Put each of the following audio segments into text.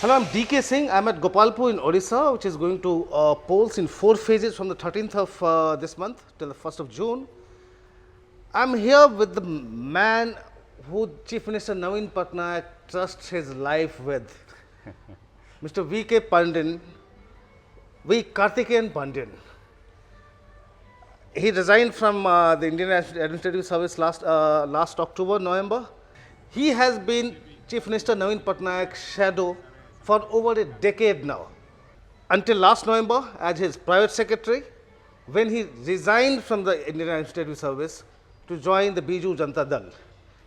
Hello, I'm DK Singh. I'm at Gopalpur in Odisha, which is going to polls in 4 phases from the 13th of this month till the 1st of June. I'm here with the man who Chief Minister Naveen Patnaik trusts his life with, Mr. VK Pandian, Pandian. He resigned from the Indian Administrative Service last October, November. He has been Chief Minister Naveen Patnaik's shadow for over a decade now. Until last November, as his private secretary, when he resigned from the Indian Administrative Service to join the Biju Janata Dal.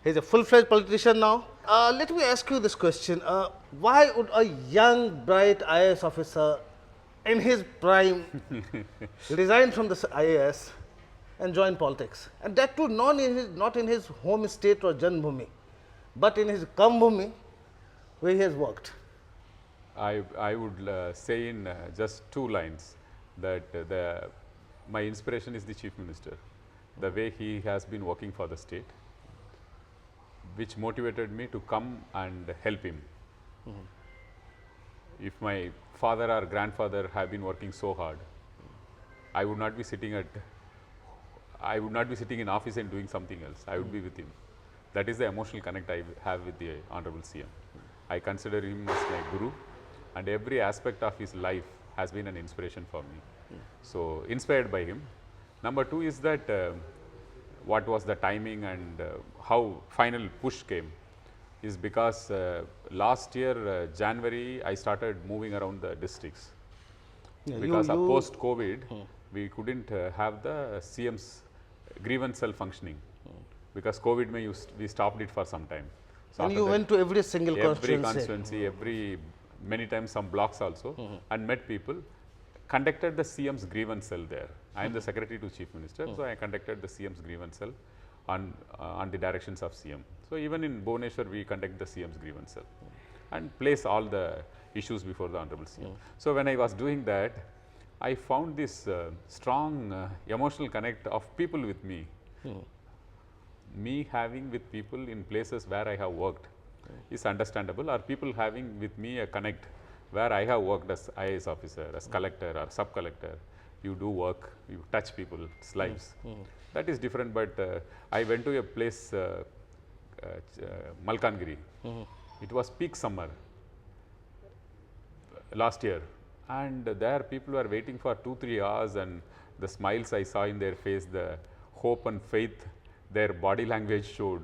He is a full-fledged politician now. Let me ask you this question. Why would a young, bright IAS officer in his prime resign from the IAS and join politics? And that too not in his home state or Janmabhoomi, but in his Kambhoomi where he has worked. I would say in just 2 lines that my inspiration is the Chief Minister, the way he has been working for the state, which motivated me to come and help him. If my father or grandfather have been working so hard, I would not be sitting in office and doing something else. I would be with him. That is the emotional connect I have with the Honorable CM. I consider him as my guru, and every aspect of his life has been an inspiration for me. So, inspired by him. Number 2 is that what was the timing and how final push came is because last year January I started moving around the districts. Because of post-COVID, we couldn't have the CM's grievance cell functioning. Because COVID we stopped it for some time. So and you went to every single constituency, many times some blocks also, and met people, conducted the CM's grievance cell there. I am the secretary to Chief Minister, so I conducted the CM's grievance cell on the directions of CM. So even in Bhubaneswar, we conduct the CM's grievance cell and place all the issues before the Honorable CM. So when I was doing that, I found this strong emotional connect of people with me. Me having with people in places where I have worked is understandable, or people having with me a connect where I have worked as IAS officer, as collector or sub-collector. You do work, you touch people's lives. That is different, but I went to a place, Malkangiri. It was peak summer last year, and there people were waiting for 2-3 hours, and the smiles I saw in their face, the hope and faith their body language showed,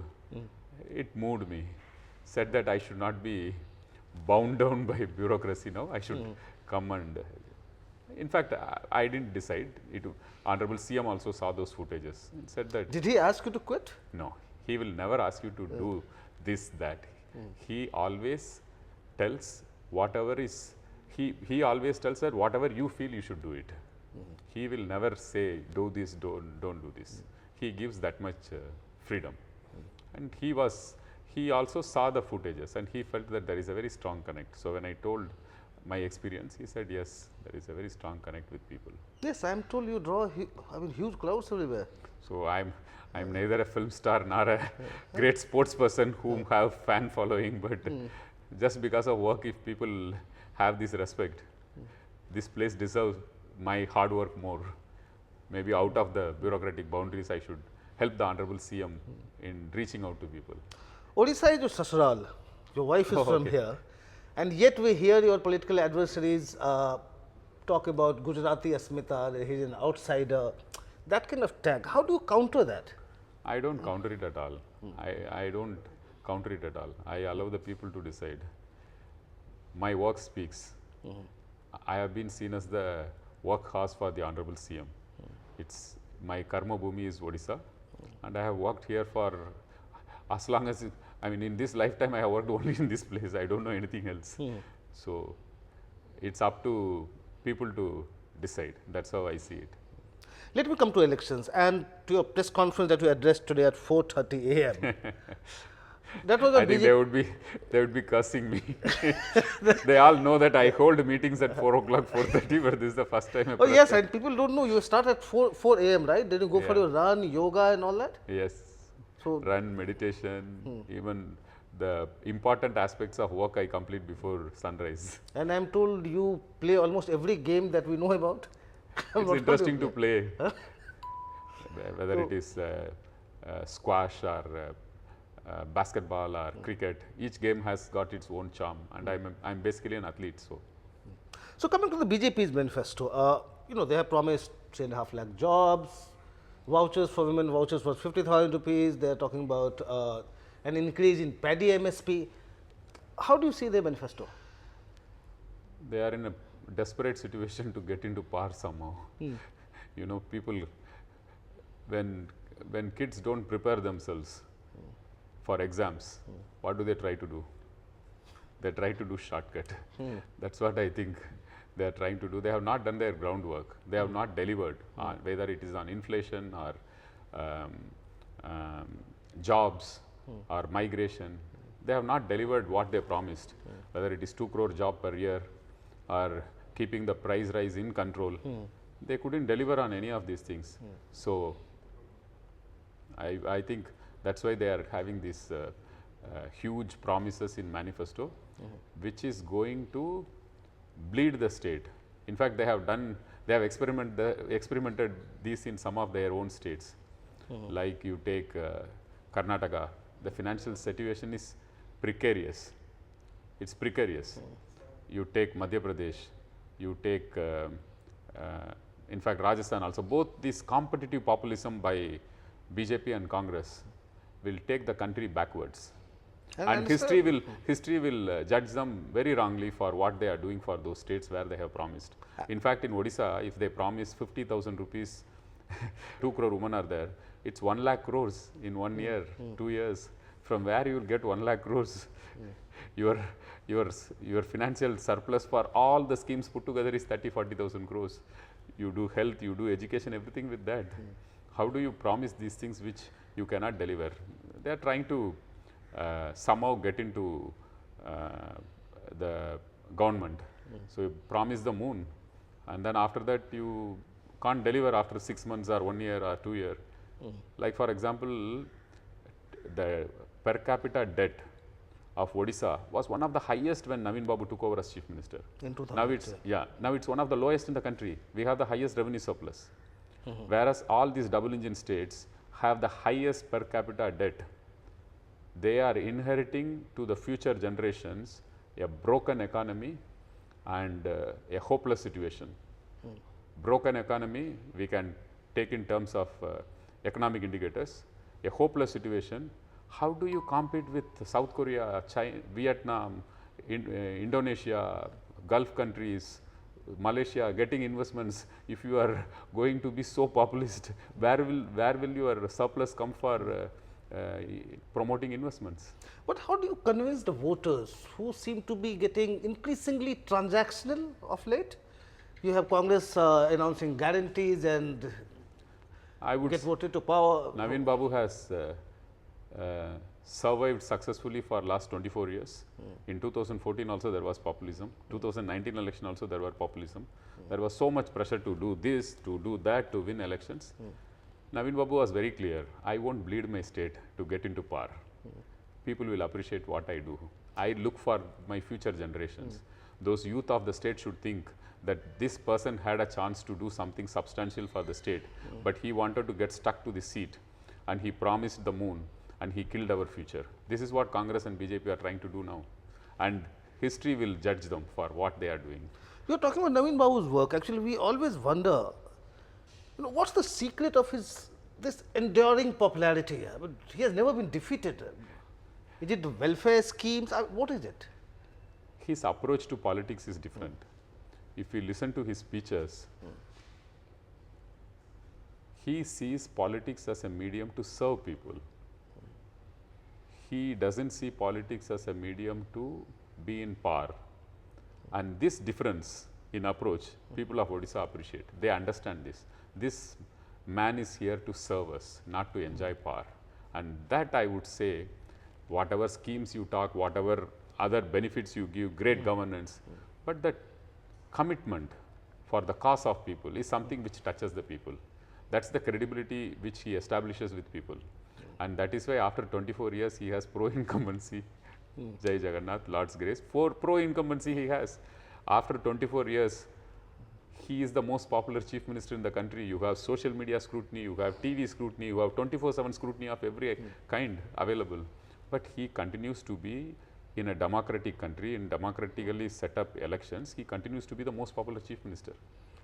it moved me. Said that I should not be bound down by bureaucracy now, I should come and, in fact, I didn't decide. Honorable CM also saw those footages and said that. Did he ask you to quit? No, he will never ask you to do this, that. He always tells whatever is, he always tells that whatever you feel you should do it. He will never say do this, don't do this. He gives that much freedom. And he also saw the footages and he felt that there is a very strong connect. So when I told my experience, he said, yes, there is a very strong connect with people. Yes, I am told you draw huge crowds everywhere. So I'm neither a film star nor a great sports person whom have fan following, but just because of work, if people have this respect, this place deserves my hard work more. Maybe out of the bureaucratic boundaries, I should help the Honorable CM in reaching out to people. Odisha is your sasural. Your wife is from here, and yet we hear your political adversaries talk about Gujarati Asmita, that he is an outsider, that kind of tag. How do you counter that? I don't counter it at all. I don't counter it at all. I allow the people to decide. My work speaks. I have been seen as the workhorse for the Honorable CM. It's my karma bhumi is Odisha, and I have worked here for as long as, in this lifetime I have worked only in this place. I don't know anything else. So it's up to people to decide. That's how I see it. Let me come to elections and to your press conference that you addressed today at 4:30 a.m. That was I think they would be cursing me. They all know that I hold meetings at 4 o'clock, 4:30, but this is the first time. Oh yes, and people don't know you start at 4 a.m. right? Did you go for your run, yoga, and all that? Yes. So run, meditation, even the important aspects of work I complete before sunrise. And I'm told you play almost every game that we know about. It's What all interesting you to play, Huh? whether So- it is squash or basketball or cricket. Each game has got its own charm, and I'm basically an athlete. So coming to the BJP's manifesto, they have promised 3.5 lakh jobs, vouchers for women, vouchers for 50,000 rupees. They are talking about an increase in paddy MSP. How do you see their manifesto? They are in a desperate situation to get into par somehow. You know, people, when kids don't prepare themselves for exams, what do they try to do? They try to do shortcut. That's what I think they are trying to do. They have not done their groundwork. They have not delivered, whether it is on inflation or jobs or migration. They have not delivered what they promised, whether it is 2 crore job per year or keeping the price rise in control. They couldn't deliver on any of these things. So I think that's why they are having these huge promises in manifesto, which is going to bleed the state. In fact, they have experimented these in some of their own states. Like you take Karnataka, the financial situation is precarious. It's precarious. You take Madhya Pradesh, you take, in fact, Rajasthan also. Both this competitive populism by BJP and Congress will take the country backwards. And history will judge them very wrongly for what they are doing for those states where they have promised. In fact, in Odisha, if they promise 50,000 rupees, 2 crore women are there, it's 1 lakh crores in 1 year, 2 years. From where you will get 1 lakh crores? Your financial surplus for all the schemes put together is 30,000-40,000 crores. You do health, you do education, everything with that. How do you promise these things which you cannot deliver? They are trying to somehow get into the government. So you promise the moon, and then after that you can't deliver after 6 months or 1 year or 2 years. Like for example, the per capita debt of Odisha was one of the highest when Naveen Babu took over as chief minister. In 2000, Now it's one of the lowest in the country. We have the highest revenue surplus, whereas all these double engine states have the highest per capita debt. They are inheriting to the future generations a broken economy and a hopeless situation. Broken economy we can take in terms of economic indicators. A hopeless situation. How do you compete with South Korea, China, Vietnam, Indonesia, Gulf countries, Malaysia getting investments if you are going to be so populist? Where will your surplus come for promoting investments? But how do you convince the voters who seem to be getting increasingly transactional of late? You have Congress announcing guarantees and I would get voted to power. Naveen Babu has survived successfully for last 24 years. In 2014 also there was populism. 2019 election also there were populism. There was so much pressure to do this, to do that, to win elections. Naveen Babu was very clear, I won't bleed my state to get into power. People will appreciate what I do. I look for my future generations. Those youth of the state should think that this person had a chance to do something substantial for the state, but he wanted to get stuck to the seat and he promised the moon and he killed our future. This is what Congress and BJP are trying to do now, and history will judge them for what they are doing. You are talking about Naveen Babu's work. Actually, we always wonder, what's the secret of this enduring popularity? I mean, he has never been defeated. Is it the welfare schemes? What is it? His approach to politics is different. If you listen to his speeches, he sees politics as a medium to serve people. He doesn't see politics as a medium to be in power. And this difference in approach, people of Odisha appreciate. They understand this. This man is here to serve us, not to enjoy power. And that I would say, whatever schemes you talk, whatever other benefits you give, great governance, but that commitment for the cause of people is something which touches the people. That's the credibility which he establishes with people. And that is why after 24 years he has pro-incumbency Jai Jagannath, Lord's grace. For pro-incumbency he has. After 24 years, he is the most popular chief minister in the country. You have social media scrutiny, you have TV scrutiny, you have 24/7 scrutiny of every kind available. But he continues to be in a democratic country, in democratically set up elections, he continues to be the most popular chief minister.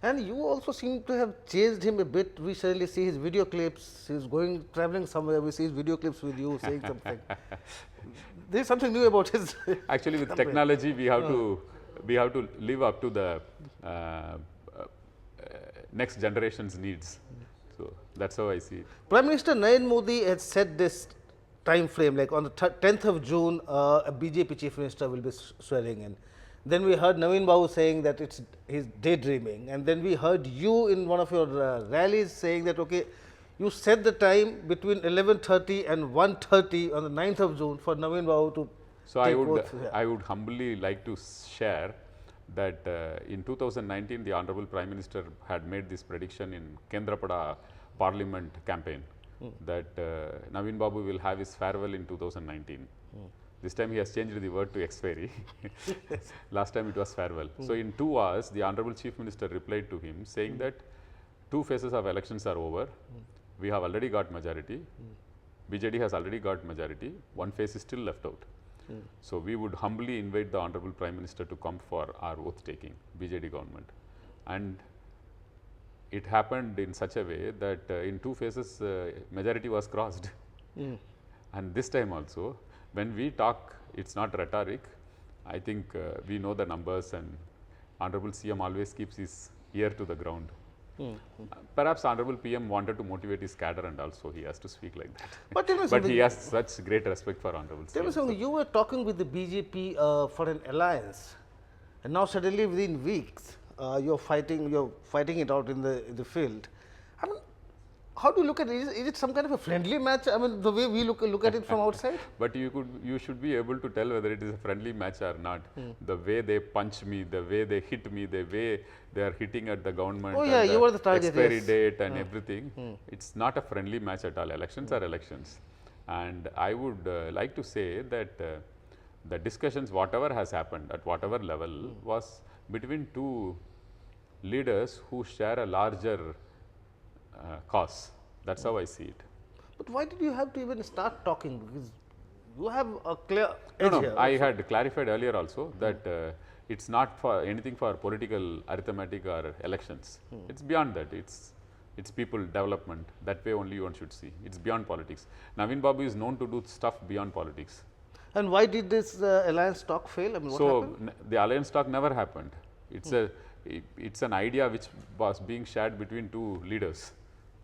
And you also seem to have chased him a bit. We suddenly see his video clips. He's going traveling somewhere. We see his video clips with you saying something. There's something new about his. Actually, with technology, we have to live up to the next generation's needs. So that's how I see it. Prime Minister Narendra Modi has set this time frame, like on the 10th of June, a BJP chief minister will be swearing in. Then we heard Naveen Babu saying that he's daydreaming, and then we heard you in one of your rallies saying that okay, you set the time between 11:30 and 1:30 on the 9th of June for Naveen Babu to. So I would humbly like to share that in 2019 the Honorable Prime Minister had made this prediction in Kendrapada Parliament campaign that Naveen Babu will have his farewell in 2019. This time he has changed the word to expiry. Last time it was farewell. So in 2 hours, the Honorable Chief Minister replied to him saying that 2 phases of elections are over. We have already got majority. BJD has already got majority. 1 phase is still left out. So we would humbly invite the Honorable Prime Minister to come for our oath taking, BJD government. And it happened in such a way that in 2 phases majority was crossed. And this time also, when we talk, it's not rhetoric. I think we know the numbers, and Honorable CM always keeps his ear to the ground. Perhaps Honorable PM wanted to motivate his cadre, and also he has to speak like that. But he has such great respect for Honorable CM. Tell me something, you were talking with the BJP for an alliance, and now suddenly within weeks you're fighting it out in the field. I mean, how do you look at it? Is it some kind of a friendly match? I mean, the way we look at it from outside? But you should be able to tell whether it is a friendly match or not. The way they punch me, the way they hit me, the way they are hitting at the government, you were the target, expiry date and everything. It's not a friendly match at all. Elections are elections. And I would like to say that the discussions, whatever has happened at whatever level, was between 2 leaders who share a larger cause. That's how I see it. But why did you have to even start talking? Because you have a clear edge No, here. I had clarified earlier also that it's not for anything for political arithmetic or elections. It's beyond that. It's people development. That way only one should see. It's beyond politics. Naveen Babu is known to do stuff beyond politics. And why did this alliance talk fail? I mean, what happened? The alliance talk never happened. It's an idea which was being shared between 2 leaders.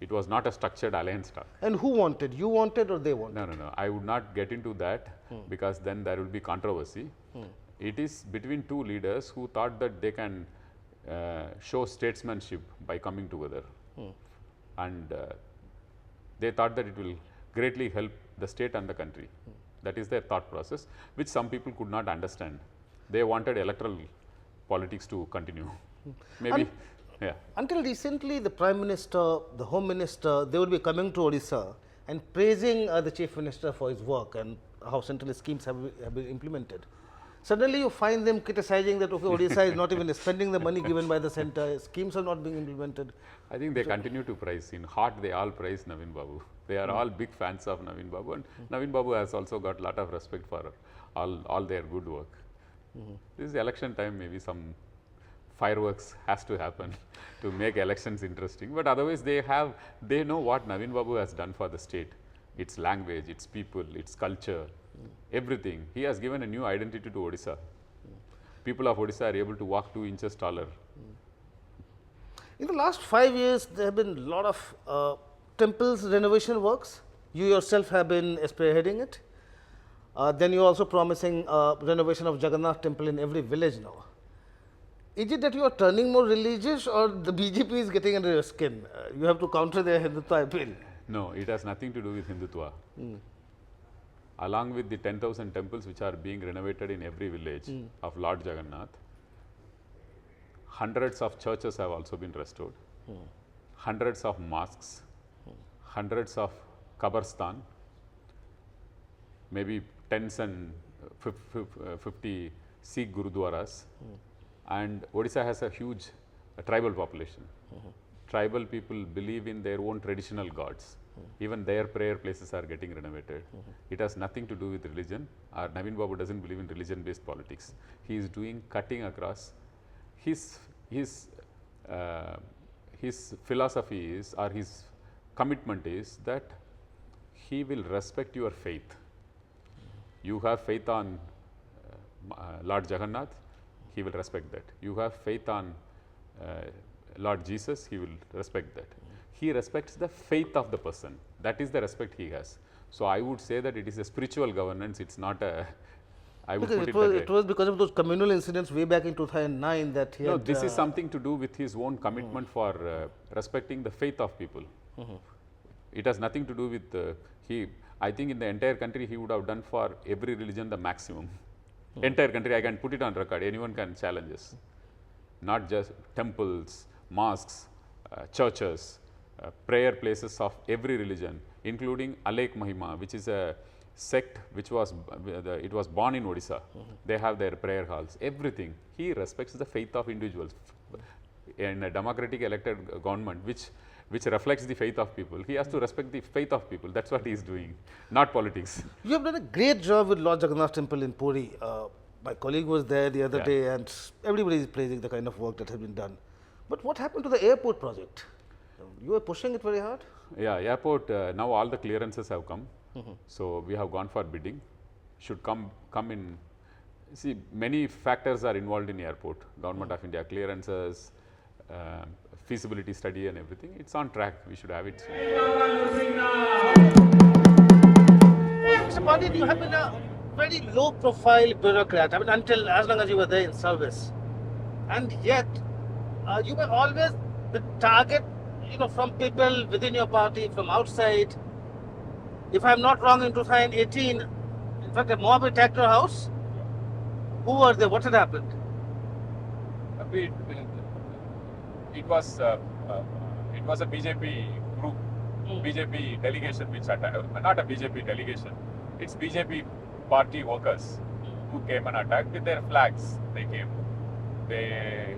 It was not a structured alliance talk. And who wanted? You wanted or they wanted? No. I would not get into that because then there will be controversy. It is between 2 leaders who thought that they can show statesmanship by coming together. And they thought that it will greatly help the state and the country. That is their thought process, which some people could not understand. They wanted electoral politics to continue. Maybe. Yeah. Until recently, the Prime Minister, the Home Minister, they would be coming to Odisha and praising the Chief Minister for his work and how central schemes have been implemented. Suddenly, you find them criticizing that okay, Odisha is not even spending the money given by the centre, schemes are not being implemented. I think they continue to praise. In heart, they all praise Naveen Babu. They are all big fans of Naveen Babu, and Naveen Babu has also got a lot of respect for all their good work. This is election time, maybe some fireworks has to happen to make elections interesting, but otherwise they know what Naveen Babu has done for the state, its language, its people, its culture, everything. He has given a new identity to Odisha. People of Odisha are able to walk 2 inches taller. In the last 5 years, there have been a lot of temples renovation works. You yourself have been spearheading it. Then you are also promising renovation of Jagannath temple in every village now. Is it that you are turning more religious, or the BJP is getting under your skin? You have to counter their Hindutva appeal. No, it has nothing to do with Hindutva. Along with the 10,000 temples which are being renovated in every village of Lord Jagannath, hundreds of churches have also been restored, hundreds of mosques, hundreds of kabarstan, maybe tens and 50 Sikh Gurudwaras, and Odisha has a huge tribal population. Tribal people believe in their own traditional gods. Even their prayer places are getting renovated. It has nothing to do with religion. Our Naveen Babu doesn't believe in religion-based politics. He is doing cutting across. His uh, his philosophy is, or his commitment is, that he will respect your faith. You have faith on Lord Jagannath, he will respect that. You have faith on Lord Jesus, he will respect that. He respects the faith of the person. That is the respect he has. So I would say that it is a spiritual governance. It's not a. I would Because put it that way. it was because of those communal incidents way back in 2009 that he No, had, this is something to do with his own commitment for respecting the faith of people. It has nothing to do with he. I think in the entire country he would have done for every religion the maximum. Entire country, I can put it on record. Anyone can challenge us. Not just temples, mosques, churches, prayer places of every religion, including Alek Mahima, which is a sect which was it was born in Odisha. They have their prayer halls. Everything. He respects the faith of individuals. In a democratic elected government, which reflects the faith of people, he has to respect the faith of people. That's what he is doing, not politics. You have done a great job with Lord Jagannath Temple in Puri. My colleague was there the other day, and everybody is praising the kind of work that has been done. But what happened to the airport project? You were pushing it very hard? Yeah, airport, now all the clearances have come. So we have gone for bidding. Should come in. See, many factors are involved in airport. Government of India clearances, feasibility study and everything. It's on track. We should have it soon. Mr. Pandian, you have been a very low profile bureaucrat, I mean, until as long as you were there in service. And yet, you were always the target, from people within your party, from outside. If I'm not wrong, in 2018, in fact, a mob attacked your house. Who were they? What had happened? It was a BJP group, BJP delegation which attacked, not a BJP delegation, it's BJP party workers who came and attacked with their flags. They came, they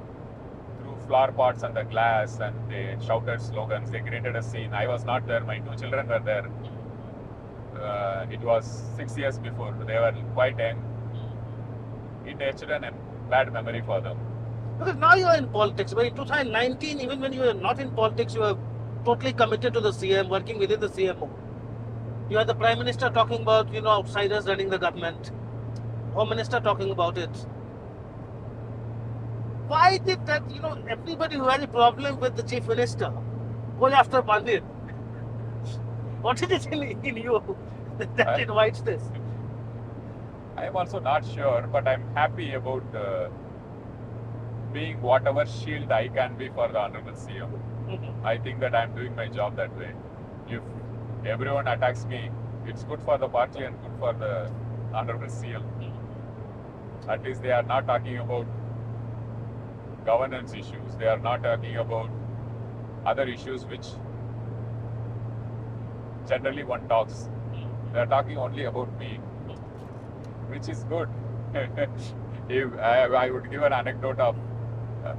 threw flower pots on the glass and they shouted slogans, they created a scene. I was not there, my 2 children were there. It was 6 years before, they were quite young. It etched a bad memory for them. Because now you are in politics, but in 2019, even when you were not in politics, you were totally committed to the CM, working within the CMO. You had the Prime Minister talking about, outsiders running the government, Home Minister talking about it. Why did that, everybody who had a problem with the Chief Minister go after Pandian? What is it in you that invites this? I am also not sure, but I am happy about being whatever shield I can be for the Honorable CM. I think that I am doing my job that way. If everyone attacks me, it's good for the party and good for the Honorable CM. At least they are not talking about governance issues. They are not talking about other issues which generally one talks. They are talking only about me, which is good. If I would give an anecdote of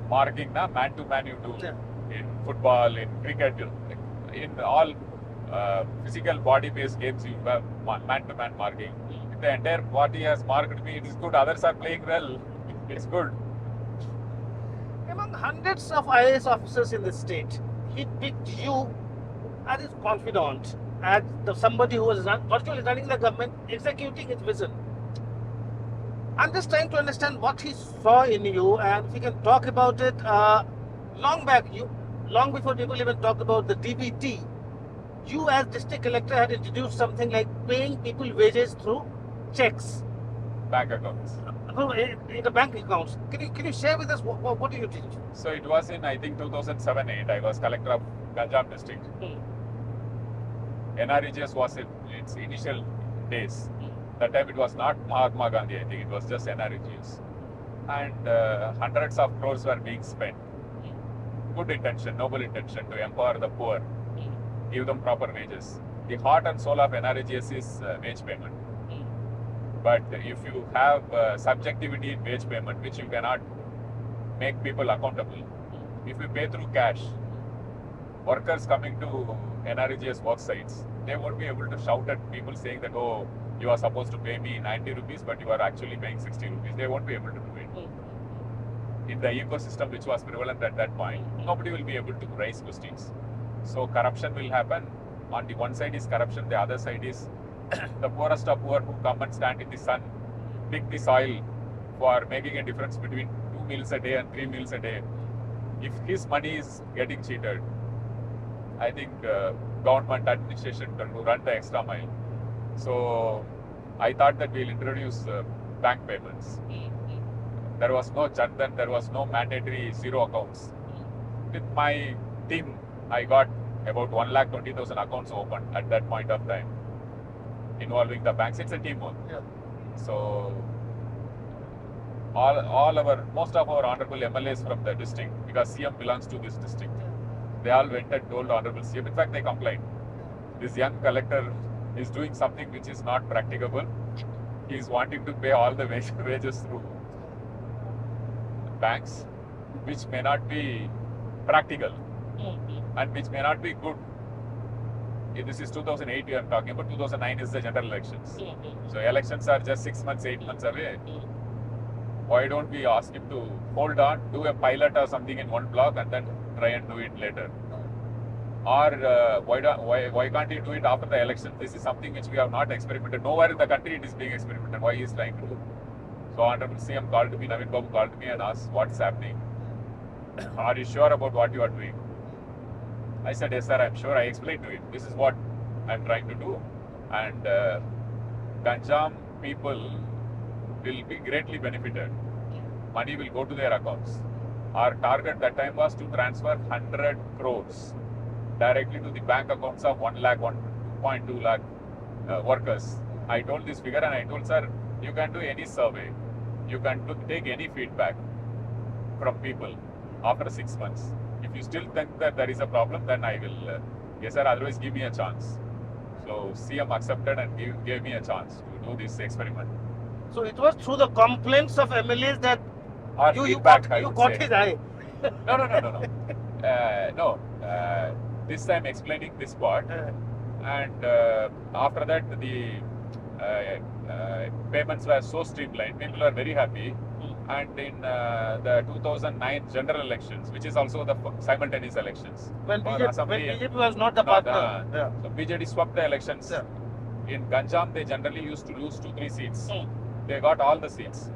marking, man to man you do in football, in cricket, in all physical body based games you have man to man marking. If the entire party has marked me, it is good. Others are playing well, it's good. Among hundreds of IAS officers in the state, he picked you as his confidant, as somebody who was virtually running the government, executing its vision. I'm just trying to understand what he saw in you, and if we can talk about it. Long before people even talked about the DBT, you as district collector had introduced something like paying people wages through checks. Bank accounts. In the bank accounts. Can you share with us what do you did? So it was in, I think, 2007-8. I was collector of Ganjam district. NREGS was in its initial days. That time it was not Mahatma Gandhi, I think it was just NREGS. And hundreds of crores were being spent. Good intention, noble intention to empower the poor, give them proper wages. The heart and soul of NREGS is wage payment. But if you have subjectivity in wage payment, which you cannot make people accountable, if you pay through cash, workers coming to NREGS work sites, they won't be able to shout at people saying that, oh, you are supposed to pay me 90 rupees, but you are actually paying 60 rupees. They won't be able to do it. In the ecosystem which was prevalent at that point, nobody will be able to raise questions. So corruption will happen. On the one side is corruption, the other side is the poorest of poor who come and stand in the sun, pick the soil for making a difference between 2 meals a day and 3 meals a day. If his money is getting cheated, I think government administration can run the extra mile. So I thought that we'll introduce bank payments. There was no Jandan, there was no mandatory zero accounts. With my team, I got about 1,20,000 accounts open at that point of time, involving the banks. It's a teamwork. Yeah. So most of our honorable MLAs from the district, because CM belongs to this district, they all went and told honorable CM. In fact, they complained. This young collector is doing something which is not practicable. He is wanting to pay all the wages through banks, which may not be practical and which may not be good. This is 2008 we are talking about. 2009 is the general elections. So elections are just 6 months, 8 months away. Why don't we ask him to hold on, do a pilot or something in one block and then try and do it later? Or why can't he do it after the election? This is something which we have not experimented. Nowhere in the country it is being experimented. Why he is trying to do? So Honorable CM called me, Naveen Babu called me and asked what's happening. Are you sure about what you are doing? I said, yes sir, I'm sure. I explained to him, this is what I'm trying to do. And Ganjam people will be greatly benefited. Money will go to their accounts. Our target that time was to transfer 100 crores directly to the bank accounts of 1 lakh, 1.2 lakh workers. I told this figure and I told, sir, you can do any survey. You can take any feedback from people after 6 months. If you still think that there is a problem, then I will, yes sir, otherwise give me a chance. So CM accepted and gave me a chance to do this experiment. So it was through the complaints of MLAs that Or you feedback, got his eye. No. This I'm explaining this part. And after that, the payments were so streamlined. People are very happy. And in the 2009 general elections, which is also the simultaneous elections. When BJP was not the partner. So BJP swept the elections. In Ganjam, they generally used to lose 2-3 seats. They got all the seats.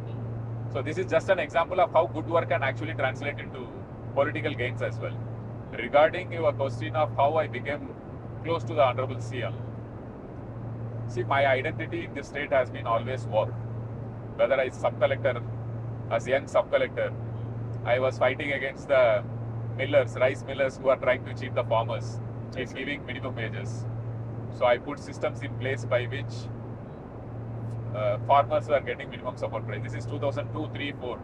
So this is just an example of how good work can actually translate into political gains as well. Regarding your question of how I became close to the Honorable CM, see, my identity in this state has been always work. Whether I sub-collector, as young sub-collector, I was fighting against the millers, rice millers who are trying to cheat the farmers in giving minimum wages. So I put systems in place by which farmers were getting minimum support price. This is 2002, 3, 4.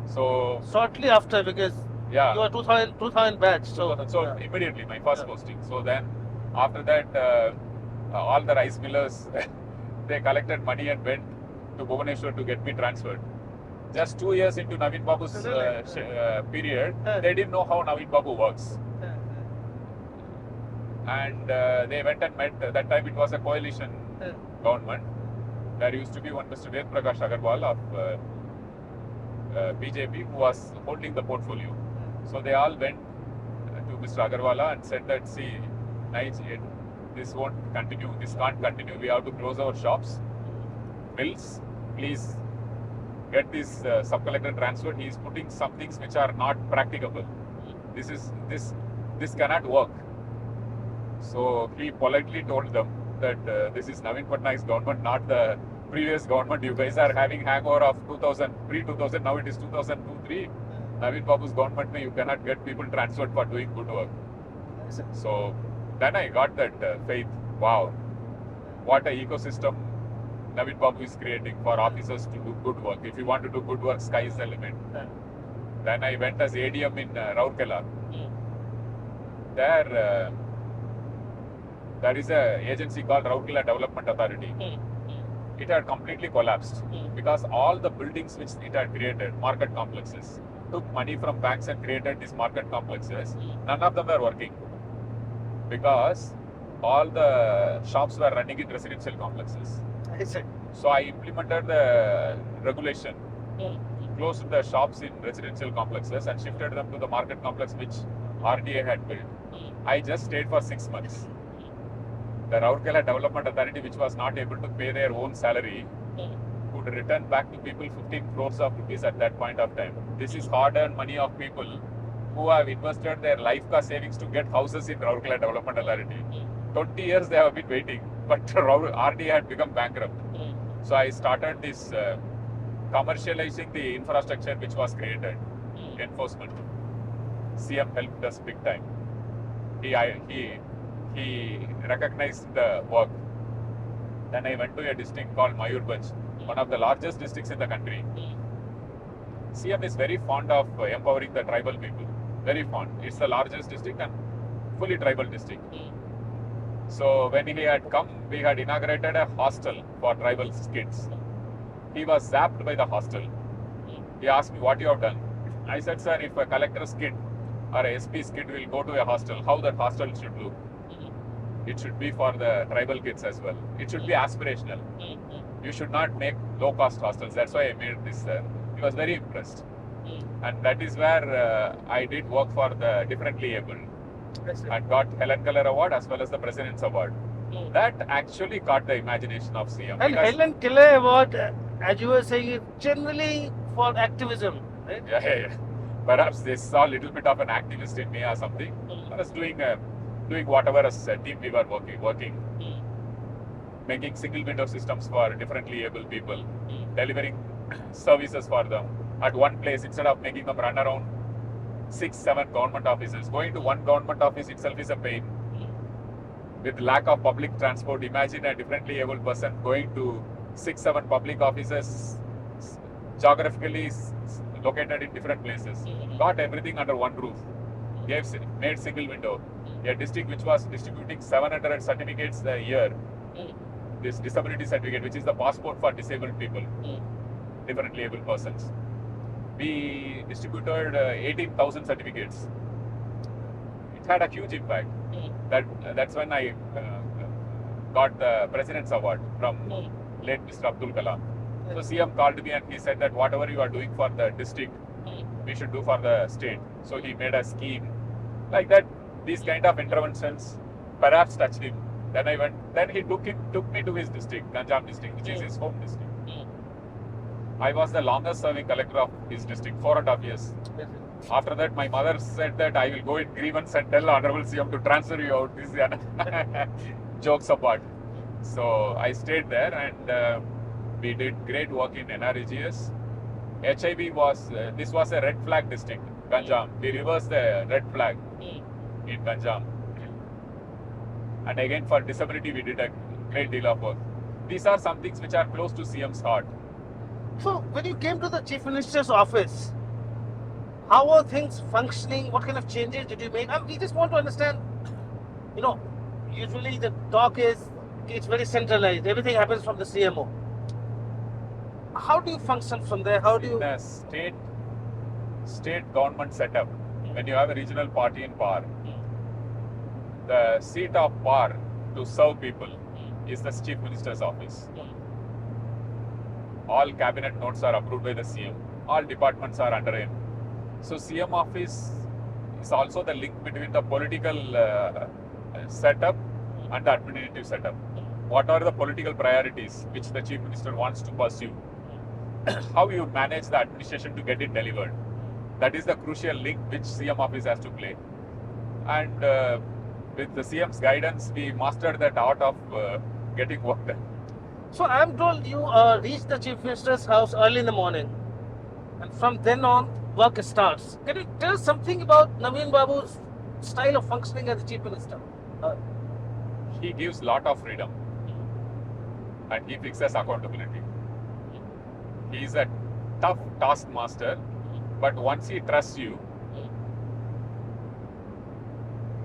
So shortly after, because you were 2000 batch. So immediately my first posting. So then after that, all the rice millers they collected money and went to Bhubaneswar to get me transferred. Just 2 years into Naveen Babu's period, they didn't know how Naveen Babu works. And they went and met. That time it was a coalition government. There used to be one Mr. Ved Prakash Agarwal of BJP who was holding the portfolio. So they all went to Mr. Agarwala and said that, see, this won't continue, this can't continue, we have to close our shops, mills, please get this sub-collector transferred. He is putting some things which are not practicable. This cannot work. So he politely told them that this is Naveen Patnaik's government, not the previous government. You guys are having hangover of 2000, pre-2000, now it is 2002-3. Naveen Babu's government, you cannot get people transferred for doing good work. So then I got that faith. Wow, what an ecosystem Naveen Babu is creating for officers to do good work. If you want to do good work, sky is the limit. Then I went as ADM in Rourkela. There is an agency called Rourkela Development Authority. it had completely collapsed because all the buildings which it had created, market complexes, took money from banks and created these market complexes. None of them were working because all the shops were running in residential complexes. I see. So I implemented the regulation, closed the shops in residential complexes and shifted them to the market complex which RDA had built. I just stayed for 6 months. The Rourkela Development Authority, which was not able to pay their own salary, could return back to people 15 crores of rupees at that point of time. This is hard-earned money of people who have invested their life cost savings to get houses in Rourkela Development Authority. 20 years they have been waiting, but RDA had become bankrupt. So I started this commercializing the infrastructure which was created. Enforcement. CM helped us big time. He recognized the work. Then I went to a district called Mayurbhanj, one of the largest districts in the country. CM is very fond of empowering the tribal people. Very fond. It's the largest district and fully tribal district. So when he had come, we had inaugurated a hostel for tribal kids. He was zapped by the hostel. He asked me, what you have done? I said, sir, if a collector's kid or a SP's kid will go to a hostel, how that hostel should look? It should be for the tribal kids as well. It should be aspirational. You should not make low-cost hostels. That's why I made this. He was very impressed. And that is where I did work for the differently abled and got Helen Keller Award as well as the President's Award. That actually caught the imagination of CM. And Helen Keller Award, as you were saying, is generally for activism, right? Yeah. Perhaps they saw a little bit of an activist in me or something. I was doing whatever as a team we were working, making single window systems for differently able people, delivering services for them at one place instead of making them run around 6-7 government offices. Going to one government office itself is a pain. With lack of public transport, imagine a differently able person going to 6-7 public offices, geographically located in different places. Got everything under one roof. Made single window. A district which was distributing 700 certificates a year. This disability certificate, which is the passport for disabled people, differently able persons. We distributed 18,000 certificates. It had a huge impact. That's when I got the President's Award from late Mr. Abdul Kalam. So CM called me and he said that whatever you are doing for the district, we should do for the state. So he made a scheme like that. These kind of interventions perhaps touched him. Then he took me to his district, Ganjam district, which is his home district. I was the longest serving collector of his district, 4.5 years. After that, my mother said that I will go in grievance and tell Honorable CM to transfer you out. This is jokes apart. So I stayed there and we did great work in NREGS. HIV this was a red flag district, Ganjam. We reversed the red flag in Ganjam. And again for disability, we did a great deal of work. These are some things which are close to CM's heart. So when you came to the Chief Minister's office, how are things functioning? What kind of changes did you make? We just want to understand, usually the talk is, it's very centralized. Everything happens from the CMO. How do you function from there? How do you... In a state government setup, when you have a regional party in power, the seat of power to serve people is the Chief Minister's office. All cabinet notes are approved by the CM. All departments are under him. So CM office is also the link between the political setup and the administrative setup. What are the political priorities which the Chief Minister wants to pursue? How you manage the administration to get it delivered? That is the crucial link which CM office has to play. And with the CM's guidance, we mastered that art of getting work done. So I am told you reached the Chief Minister's house early in the morning, and from then on, work starts. Can you tell us something about Naveen Babu's style of functioning as the Chief Minister? He gives lot of freedom, and he fixes accountability. He is a tough taskmaster, but once he trusts you,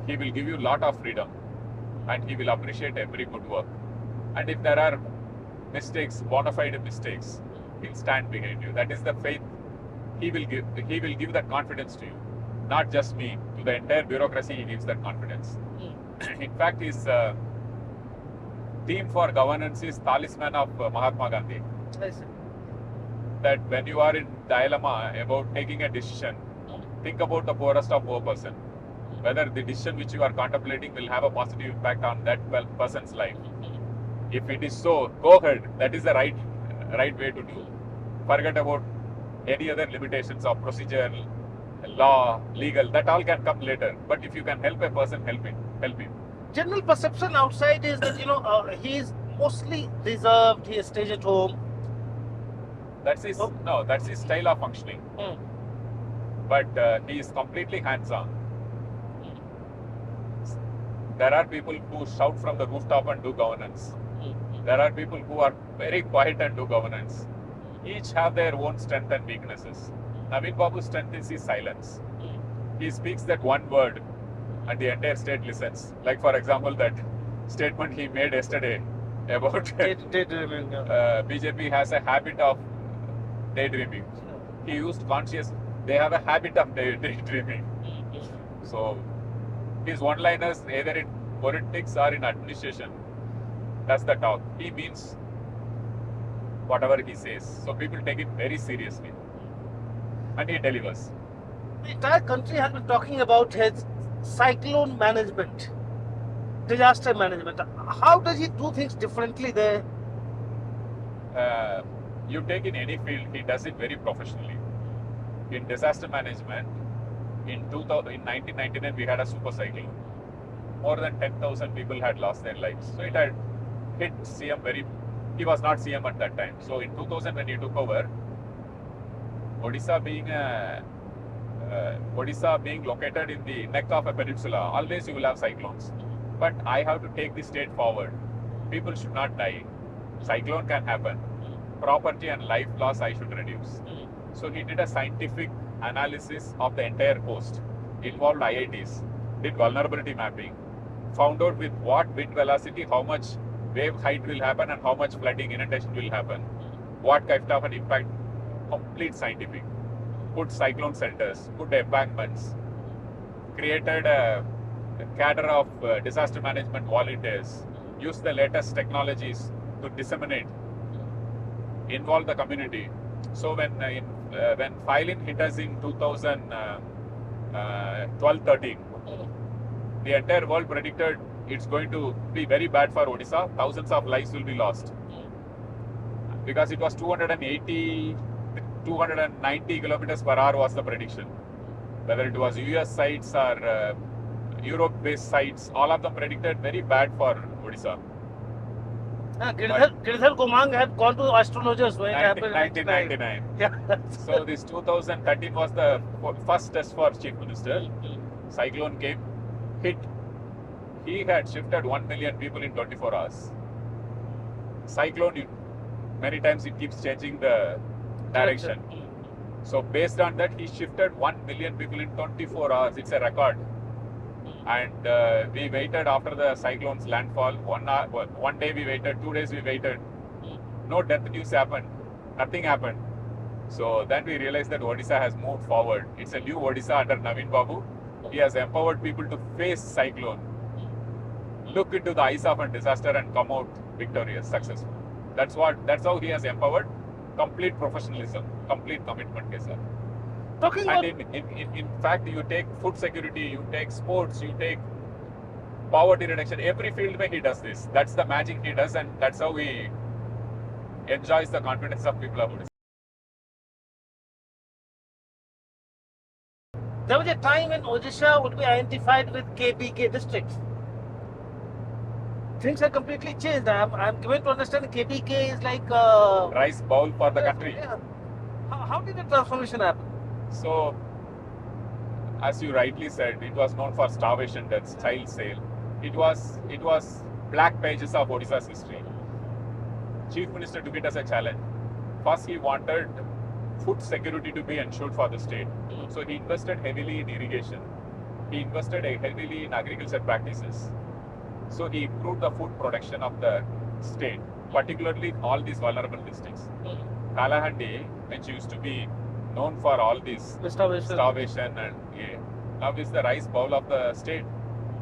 he will give you lot of freedom, and he will appreciate every good work. And if there are mistakes, bona fide mistakes, he'll stand behind you. That is the faith he will give. He will give that confidence to you, not just me. To the entire bureaucracy, he gives that confidence. In fact, his theme for governance is talisman of Mahatma Gandhi. That when you are in dilemma about taking a decision, think about the poorest of poor person. Whether the decision which you are contemplating will have a positive impact on that person's life. If it is so, go ahead. That is the right way to do. Forget about any other limitations of procedure, law, legal. That all can come later. But if you can help a person, help him. General perception outside is that he is mostly reserved. He stays at home. That's his that's his style of functioning. But he is completely hands-on. There are people who shout from the rooftop and do governance. There are people who are very quiet and do governance. Each have their own strength and weaknesses. Naveen Babu's strength is his silence. He speaks that one word and the entire state listens. Like for example, that statement he made yesterday about BJP has a habit of daydreaming. He used conscious. They have a habit of daydreaming. So his one-liners, either in politics or in administration, that's the talk. He means whatever he says. So people take it very seriously. And he delivers. The entire country has been talking about his cyclone management, disaster management. How does he do things differently there? You take in any field, he does it very professionally. In disaster management, in 1999, we had a super cyclone. More than 10,000 people had lost their lives. So it had hit CM he was not CM at that time. So in 2000, when he took over, Odisha being located in the neck of a peninsula, always you will have cyclones. But I have to take the state forward. People should not die. Cyclone can happen. Property and life loss I should reduce. So he did a scientific analysis of the entire coast, involved IITs, did vulnerability mapping, found out with what wind velocity, how much wave height will happen and how much flooding, inundation will happen, what kind of an impact, complete scientific. Put cyclone centers, put embankments, created a cadre of disaster management volunteers, used the latest technologies to disseminate, involve the community. So when Phylin hit us in 2012-13, the entire world predicted it's going to be very bad for Odisha. Thousands of lives will be lost because it was 290 kilometers per hour was the prediction. Whether it was US sites or Europe-based sites, all of them predicted very bad for Odisha. Girdhar Gomang had gone to astrologers when it happened in 1999. Yeah. So this 2013 was the first test for Chief Minister. Cyclone came, hit. He had shifted 1 million people in 24 hours. Cyclone, many times it keeps changing the direction. So based on that, he shifted 1 million people in 24 hours. It's a record. And we waited after the cyclone's landfall. 1 day we waited, 2 days we waited. No death news happened. Nothing happened. So then we realized that Odisha has moved forward. It's a new Odisha under Naveen Babu. He has empowered people to face cyclone, look into the eyes of a disaster and come out victorious, successful. That's how he has empowered. Complete professionalism, complete commitment, sir. And in fact, you take food security, you take sports, you take poverty reduction, every field where he does this. That's the magic he does, and that's how he enjoys the confidence of people about it. There was a time when Odisha would be identified with KPK districts. Things have completely changed. I'm given to understand KPK is like rice bowl for the country. Yeah. How did the transformation happen? So, as you rightly said, it was known for starvation deaths, child sale. It was black pages of Odisha's history. Chief Minister took it as a challenge. First, he wanted food security to be ensured for the state. So he invested heavily in irrigation. He invested heavily in agriculture practices. So he improved the food production of the state. particularly all these vulnerable districts. Kalahandi, which used to be known for all this starvation and now is the rice bowl of the state.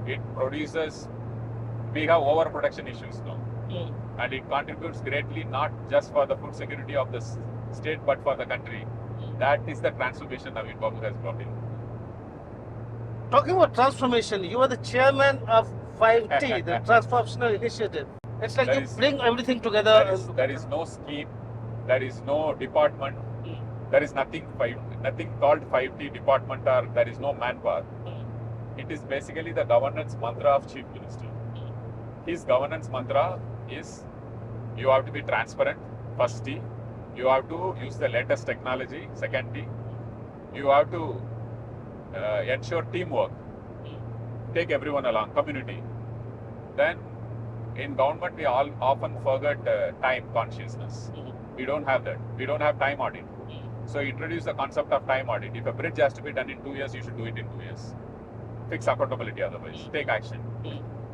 It produces, we have overproduction issues now. And it contributes greatly not just for the food security of the state but for the country. That is the transformation Naveen Babu has brought in. Talking about transformation, you are the chairman of 5T, the Transformational Initiative. It's like you bring everything together. There is no scheme, there is no department, there is nothing called 5T department, or there is no manpower. It is basically the governance mantra of Chief Minister. His governance mantra is you have to be transparent, first T. You have to use the latest technology, second T. You have to ensure teamwork, take everyone along, community. Then in government we all often forget time consciousness. We don't have that. We don't have time audit. So introduce the concept of time audit. If a bridge has to be done in 2 years, you should do it in 2 years. Fix accountability otherwise. Take action.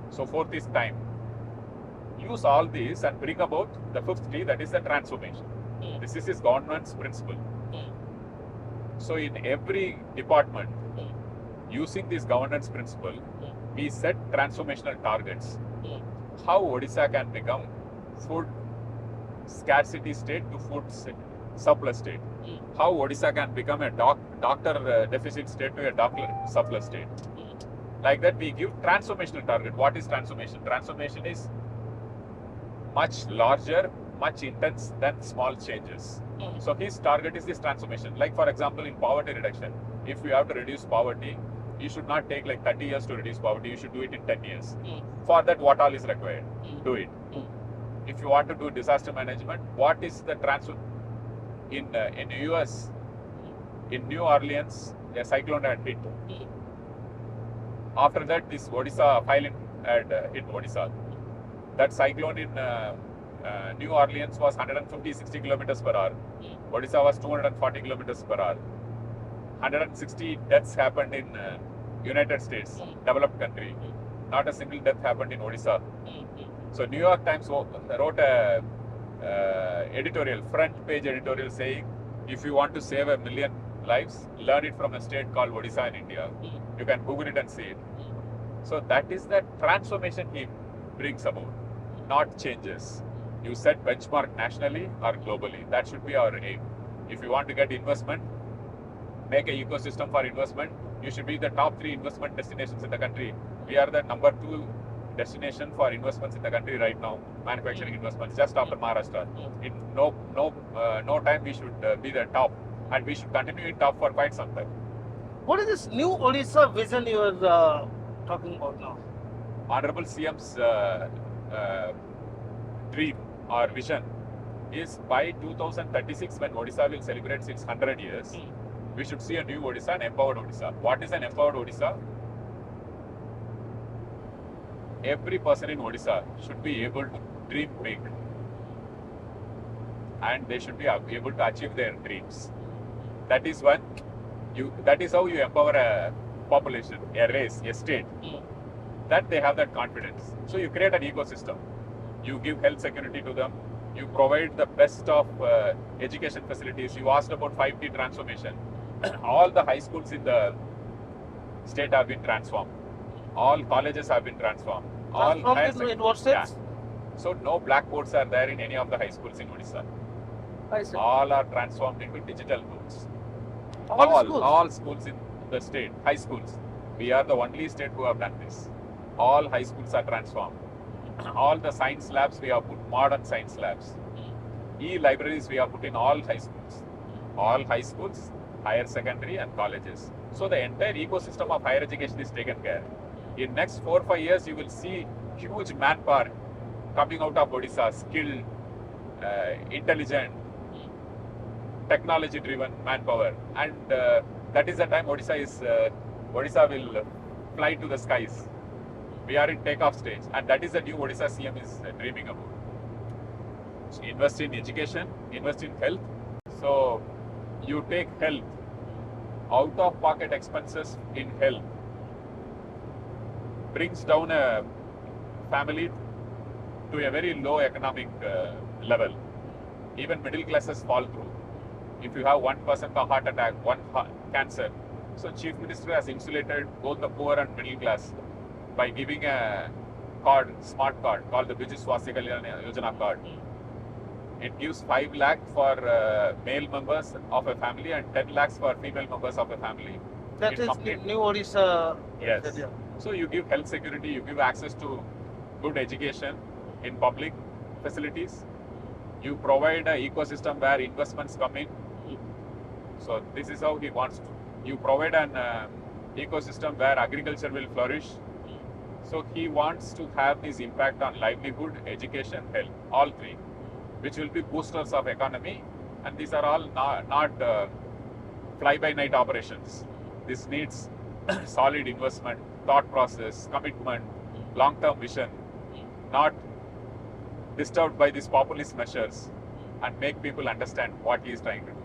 So fourth is time. Use all these and bring about the fifth T, that is the transformation. This is his governance principle. So in every department, using this governance principle, we set transformational targets. How Odisha can become food scarcity state to food surplus state. How Odisha can become a doctor deficit state to a doctor surplus state. Like that, we give transformational target. What is transformation? Transformation is much larger, much intense than small changes. So his target is this transformation. Like for example, in poverty reduction, if you have to reduce poverty, you should not take like 30 years to reduce poverty. You should do it in 10 years. For that, what all is required? Do it. If you want to do disaster management, what is the transfer? In US, in New Orleans, a cyclone had hit. After that, this Odisha filing had hit Odisha. That cyclone in New Orleans was 150-60 kilometers per hour. Odisha was 240 kilometers per hour. 160 deaths happened in United States, developed country. Not a single death happened in Odisha. So New York Times wrote a editorial, front page editorial saying, if you want to save 1 million lives, learn it from a state called Odisha in India. You can Google it and see it. So that is the transformation he brings about, not changes. You set benchmark nationally or globally. That should be our aim. If you want to get investment, make an ecosystem for investment. You should be the top 3 investment destinations in the country. We are the number 2 destination for investments in the country right now, manufacturing investments, just after Maharashtra. In no time we should be the top, and we should continue in top for quite some time. What is this new Odisha vision you are talking about now? Honorable CM's dream or vision is by 2036, when Odisha will celebrate its 100 years, we should see a new Odisha, an empowered Odisha. What is an empowered Odisha? Every person in Odisha should be able to dream big, and they should be able to achieve their dreams. That is how you empower a population, a race, a state. That they have that confidence. So you create an ecosystem. You give health security to them. You provide the best of education facilities. You asked about 5T transformation. All the high schools in the state have been transformed. All colleges have been transformed. Transformed in what sense? Yeah. So no blackboards are there in any of the high schools in Odisha. All are transformed into digital boards. All schools in the state, high schools. We are the only state who have done this. All high schools are transformed. All the science labs, we have put modern science labs. E-libraries we have put in all high schools. All high schools, higher secondary and colleges. So the entire ecosystem of higher education is taken care. In next 4 or 5 years, you will see huge manpower coming out of Odisha, skilled, intelligent, technology-driven manpower. And that is the time Odisha will fly to the skies. We are in takeoff stage, and that is the new Odisha CM is dreaming about. So invest in education, invest in health. So you take health, out-of-pocket expenses in health brings down a family to a very low economic level. Even middle classes fall through. If you have one person for heart attack, one cancer, so Chief Minister has insulated both the poor and middle class by giving a card, smart card called the Vijay Swastika Yojana card. It gives 5 lakh for male members of a family and 10 lakhs for female members of a family. That is new Odisha. Yes. So you give health security, you give access to good education in public facilities. You provide an ecosystem where investments come in. So this is how he wants to. You provide an ecosystem where agriculture will flourish. So he wants to have this impact on livelihood, education, health, all three, which will be boosters of economy. And these are all not fly-by-night operations. This needs solid investment, thought process, commitment, long-term vision, not disturbed by these populist measures, and make people understand what he is trying to do.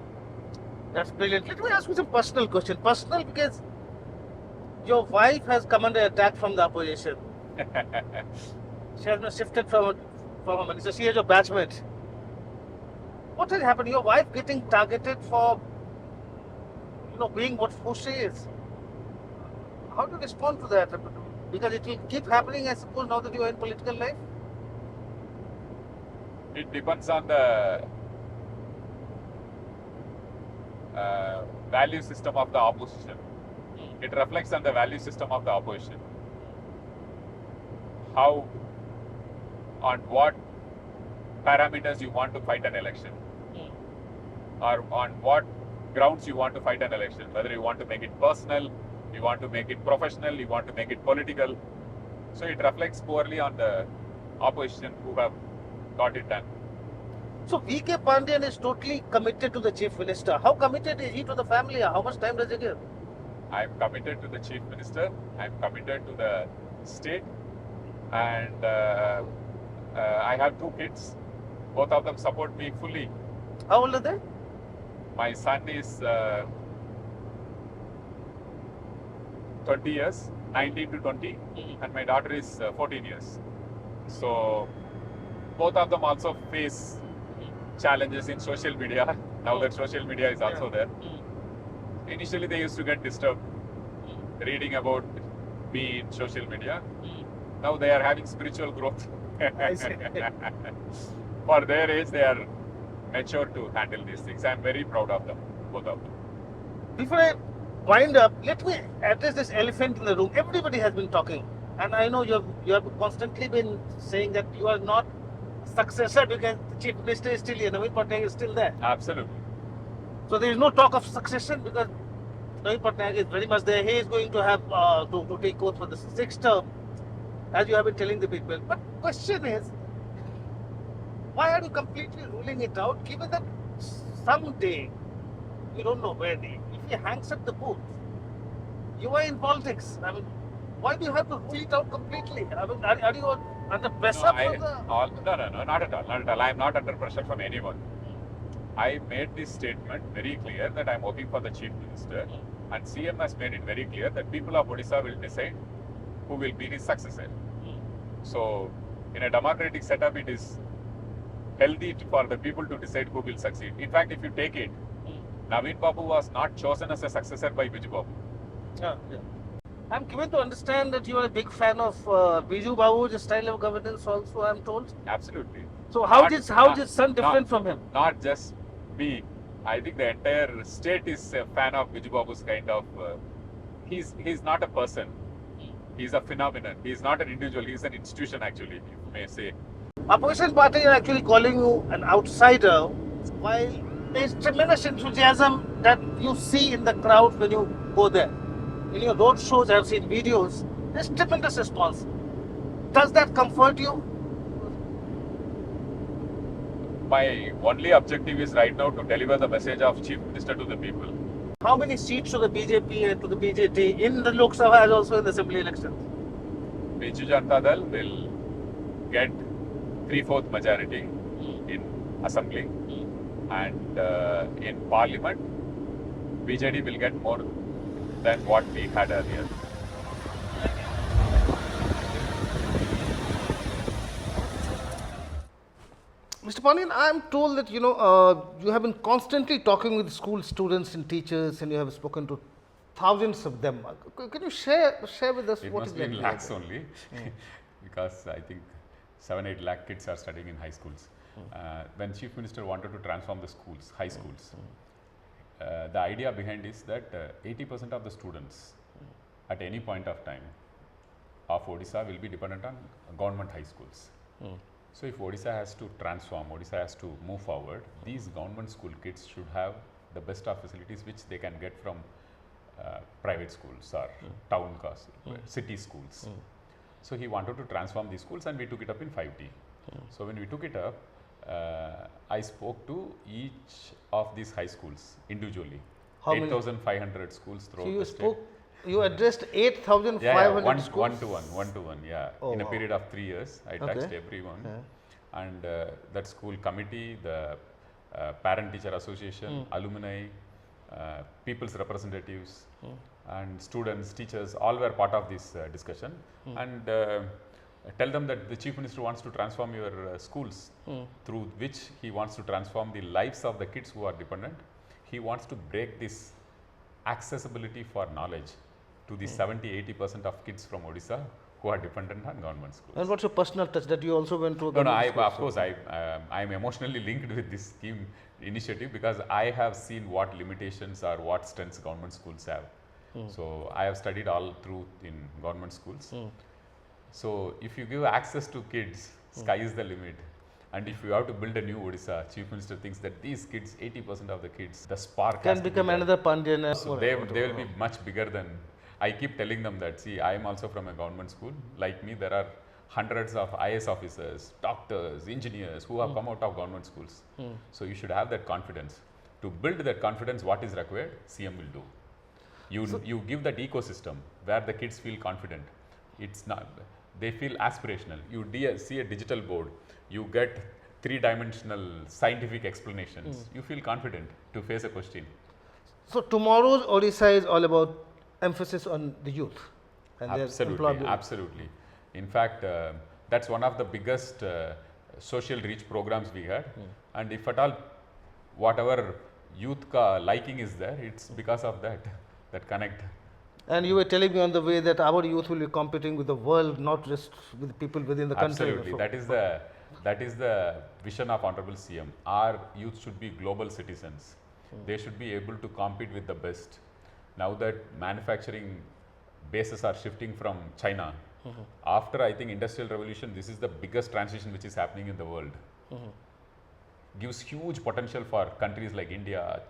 That's brilliant. Let me ask you some personal question. Personal because your wife has come under attack from the opposition. She has been shifted from a minister. She is your batchmate. What has happened? Your wife getting targeted for, being who she is. How do you respond to that? Because it will keep happening, I suppose, now that you are in political life. It depends on the value system of the opposition. It reflects on the value system of the opposition. How, on what parameters you want to fight an election, or on what grounds you want to fight an election, whether you want to make it personal, you want to make it professional, you want to make it political. So it reflects poorly on the opposition who have got it done. So VK Pandian is totally committed to the Chief Minister. How committed is he to the family? How much time does he give? I am committed to the Chief Minister. I am committed to the state. And I have 2 kids. Both of them support me fully. How old are they? My son is 20 years, 19 to 20, and my daughter is 14 years. So both of them also face challenges in social media. Now that social media is also there. Initially they used to get disturbed reading about me in social media. Now they are having spiritual growth. For their age, they are mature to handle these things. I am very proud of them, both of them. Before I wind up, let me address this elephant in the room. Everybody has been talking, and I know you have constantly been saying that you are not successor because the Chief Minister is still here, Naveen Patnaik is still there. Absolutely. So there is no talk of succession because Naveen Patnaik is very much there. He is going to have to take oath for the 6th term, as you have been telling the people. But question is, why are you completely ruling it out, given that someday, you don't know when, if he hangs up the booth, you are in politics. I mean, why do you have to rule it out completely? I mean, are you under pressure No, not at all. Not at all. I am not under pressure from anyone. I made this statement very clear that I am working for the Chief Minister, and CM has made it very clear that people of Odisha will decide who will be his successor. So, in a democratic setup, it is healthy for the people to decide who will succeed. In fact, if you take it, Naveen Babu was not chosen as a successor by Biju Babu. Yeah. I'm given to understand that you are a big fan of Biju Babu's style of governance also, I'm told. Absolutely. So how is son different from him? Not just me. I think the entire state is a fan of Biju Babu's kind of... he's not a person. He's a phenomenon. He's not an individual. He's an institution, actually, you may say. Opposition parties are actually calling you an outsider, while there's tremendous enthusiasm that you see in the crowd when you go there. In your road shows, I've seen videos, there's tremendous response. Does that comfort you? My only objective is right now to deliver the message of Chief Minister to the people. How many seats to the BJP and to the BJT in the Lok Sabha as also in the Assembly elections? Biju Janata Dal will get 3/4 majority in Assembly, and in Parliament, BJD will get more than what we had earlier. Mr. Pandian, I am told that you have been constantly talking with school students and teachers, and you have spoken to thousands of them. Can you share with us It what must be in exactly? lakhs only, because I think 7-8 lakh kids are studying in high schools. When Chief Minister wanted to transform the schools, high schools, the idea behind is that 80% of the students at any point of time of Odisha will be dependent on government high schools. So if Odisha has to transform, Odisha has to move forward, these government school kids should have the best of facilities which they can get from private schools or town cost, city schools. So he wanted to transform these schools, and we took it up in 5T. So when we took it up, I spoke to each of these high schools individually. How many? 8,500 schools throughout So you the state. spoke, you addressed 8,500 Yeah, schools? one to one, yeah. Oh, in a wow. period of 3 years, I Okay. touched everyone. And that school committee, the parent-teacher association, alumni, people's representatives, and students, teachers, all were part of this discussion. And tell them that the Chief Minister wants to transform your schools, through which he wants to transform the lives of the kids who are dependent. He wants to break this accessibility for knowledge to the 70-80% of kids from Odisha who are dependent on government schools. And what's your personal touch that you also went to a No, government school? of course, I am emotionally linked with this scheme initiative, because I have seen what limitations or what strengths government schools have. So I have studied all through in government schools. So if you give access to kids, sky is the limit. And if you have to build a new Odisha, Chief Minister thinks that these kids, 80% of the kids, the spark has Can to be become there. another Pandian. So they will be much bigger than. I keep telling them that, see, I am also from a government school. Like me, there are hundreds of IAS officers, doctors, engineers who have come out of government schools. So you should have that confidence. To build that confidence, what is required, CM will do. You give that ecosystem where the kids feel confident. It's not, they feel aspirational. You see a digital board, you get 3-dimensional scientific explanations. You feel confident to face a question. So tomorrow's Odisha is all about emphasis on the youth and their Absolutely, employability. absolutely. In fact, that's one of the biggest social reach programs we had. And if at all, whatever youth liking is there, it's because of that connect. And you were telling me on the way that our youth will be competing with the world, not just with people within the country. Absolutely, So- that is the vision of Honorable CM. Our youth should be global citizens. They should be able to compete with the best. Now that manufacturing bases are shifting from China, after I think Industrial Revolution, this is the biggest transition which is happening in the world. Gives huge potential for countries like India,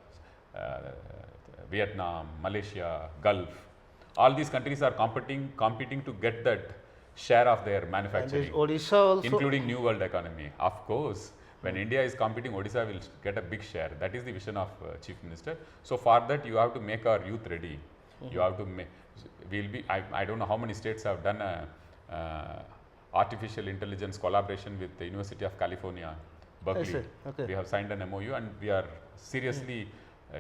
Vietnam, Malaysia, Gulf. All these countries are competing to get that share of their And is manufacturing, Odisha also? including new world economy. Of course, when India is competing, Odisha will get a big share. That is the vision of Chief Minister. So for that, you have to make our youth ready. You have to make. I don't know how many states have done a artificial intelligence collaboration with the University of California, Berkeley. see. Okay. We have signed an MOU, and we are seriously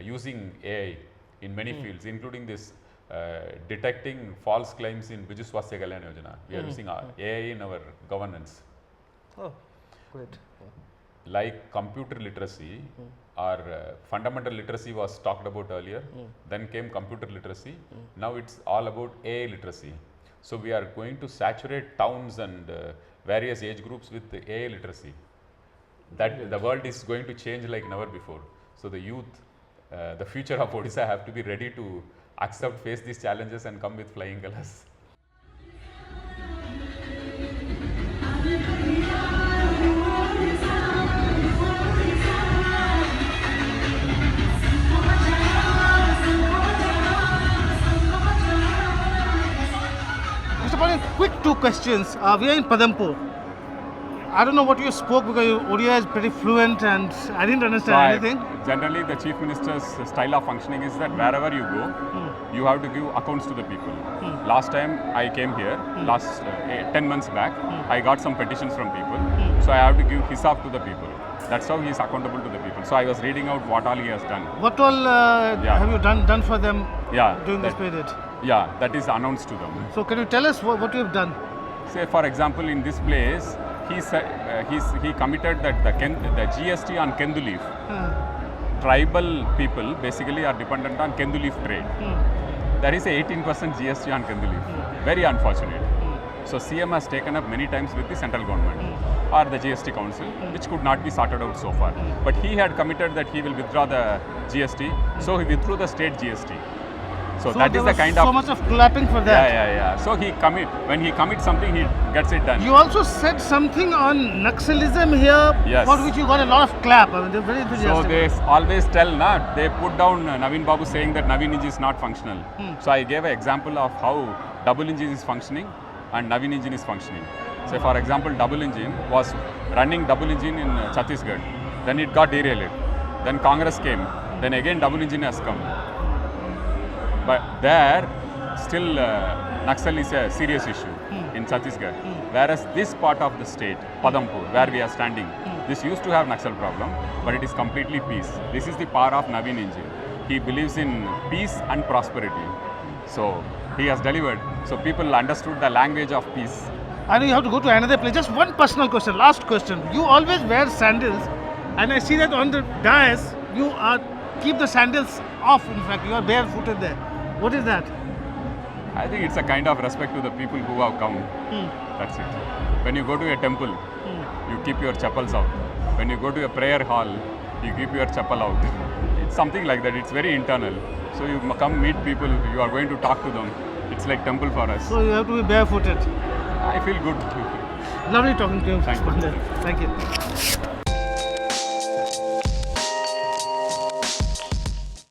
using AI in many fields, including this detecting false claims in Biju Swasthya Kalyan Yojana. We are using AI in our governance. Oh, great. Like computer literacy or fundamental literacy was talked about earlier, then came computer literacy. Now it's all about AI literacy. So we are going to saturate towns and various age groups with the AI literacy. That the world is going to change like never before. So the youth, the future of Odisha have to be ready to accept, face these challenges and come with flying colors. Mr. Pandian, quick two questions. We are in Padampur. I don't know what you spoke because your Odia is pretty fluent and I didn't understand anything. Generally, the Chief Minister's style of functioning is that wherever you go, you have to give accounts to the people. Last time I came here, 10 months back, I got some petitions from people. So I have to give hisab to the people. That's how he is accountable to the people. So I was reading out what all he has done. What all have you done for them during this period? Yeah, that is announced to them. So can you tell us what you have done? Say, for example, in this place, he committed that the GST on kendu leaf. Tribal people basically are dependent on kendu leaf trade. There is a 18% GST on kendu leaf. Very unfortunate. So CM has taken up many times with the central government or the GST council, which could not be sorted out so far. But he had committed that he will withdraw the GST, so he withdrew the state GST. So that is the kind so of much of clapping for that. yeah. So when he commits something, he gets it done. You also said something on Naxalism here, Yes. for which you got a lot of clap. I mean, they're very So enthusiastic. they always tell, they put down Naveen Babu saying that Naveen engine is not functional. So I gave an example of how double engine is functioning and Naveen engine is functioning. So for example, double engine was running double engine in Chhattisgarh. Then it got derailed. Then Congress came. Then again double engine has come. But there, still Naxal is a serious issue in Chhattisgarh. Whereas this part of the state, Padampur, where we are standing, this used to have Naxal problem, but it is completely peace. This is the power of Naveen engine. He believes in peace and prosperity. So he has delivered. So people understood the language of peace. I know you have to go to another place. Just one personal question, last question. You always wear sandals, and I see that on the dais, you keep the sandals off. In fact, you are barefooted there. What is that? I think it's a kind of respect to the people who have come. That's it. When you go to a temple, you keep your chappals out. When you go to a prayer hall, you keep your chappal out. It's something like that. It's very internal. So you come meet people, you are going to talk to them. It's like temple for us. So you have to be barefooted. I feel good. Lovely talking to you, Thank you. Pandian. Thank you.